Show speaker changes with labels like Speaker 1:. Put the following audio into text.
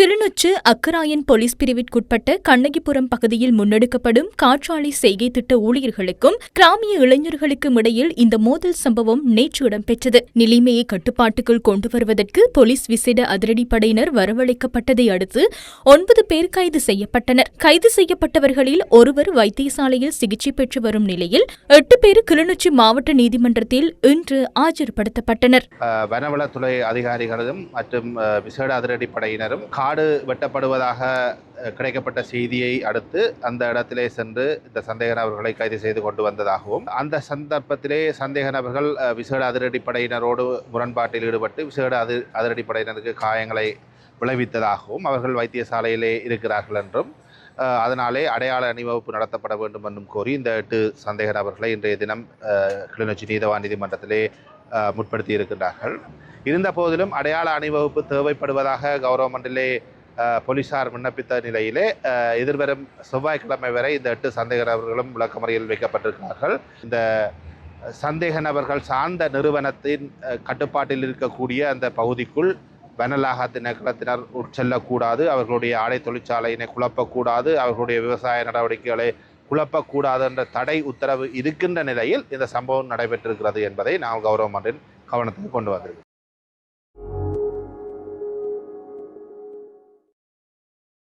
Speaker 1: Kilinochchi Akkarayan police பிரிவிற்குட்பட்ட Kannagipuram பகுதியில் முன்னெடுக்கப்படும் காற்றாலை செய்கை திட்ட ஊழியர்களுக்கும் கிராமிய இளைஞர்களுக்கும் இடையில் இந்த மோதல் சம்பவம் நேற்று இடம்பெற்றது. நிலைமையை கட்டுப்பாட்டுக்குள் கொண்டு வருவதற்கு போலீஸ் விசேட அதிரடிப்படையினர் வரவழைக்கப்பட்டதை அடுத்து 9 பேர் கைது செய்யப்பட்டனர். கைது செய்யப்பட்டவர்களில் ஒருவர் வைத்தியசாலையில் சிகிச்சை பெற்று வரும் நிலையில் 8 பேர் கிளிநொச்சி மாவட்ட நீதிமன்றத்தில் இன்று ஆஜர்படுத்தப்பட்டனர்.
Speaker 2: வனவளத்துறை அதிகாரிகளும் மற்றும் விசேட அதிரடிப்படையினரும் காடு வெட்டப்படுவதாக கிடைக்கப்பட்ட செய்தியை அடுத்து அந்த இடத்திலே சென்று இந்த சந்தேக நபர்களை கைது செய்து கொண்டு வந்ததாகவும், அந்த சந்தர்ப்பத்திலே சந்தேக நபர்கள் விசேட அதிரடிப்படையினரோடு முரண்பாட்டில் ஈடுபட்டு விசேட அதிரடிப்படையினருக்கு காயங்களை விளைவித்ததாகவும், அவர்கள் வைத்தியசாலையிலே இருக்கிறார்கள் என்றும், அதனாலே அடையாள அணிவகுப்பு நடத்தப்பட வேண்டும் என்றும் கோரி இந்த 8 சந்தேக நபர்களை இன்றைய தினம் கிளிநொச்சி நீதவான் நீதிமன்றத்திலே முற்படுத்தி இருக்கின்றார்கள். இருந்த போதிலும் அடையாள அணிவகுப்பு தேவைப்படுவதாக கௌரவமன்றிலே போலீசார் விண்ணப்பித்த நிலையிலே எதிர்வரும் செவ்வாய்க்கிழமை வரை இந்த 8 சந்தேக நபர்களும் விளக்கமறியல் வைக்கப்பட்டிருக்கிறார்கள். இந்த சந்தேக நபர்கள் சார்ந்த நிறுவனத்தின் கட்டுப்பாட்டில் இருக்கக்கூடிய அந்த பகுதிக்குள் வனலாக திணைக்களத்தினர் உட்செல்லக்கூடாது, அவர்களுடைய ஆடை தொழிற்சாலையினை குழப்பக்கூடாது, அவர்களுடைய விவசாய நடவடிக்கைகளை குழப்பக்கூடாது என்ற தடை உத்தரவு இருக்கின்ற நிலையில் இந்த சம்பவம் நடைபெற்றிருக்கிறது என்பதை நாம் கௌரவமன்றின் கவனத்துக்கு கொண்டு வந்திருக்கிறோம்.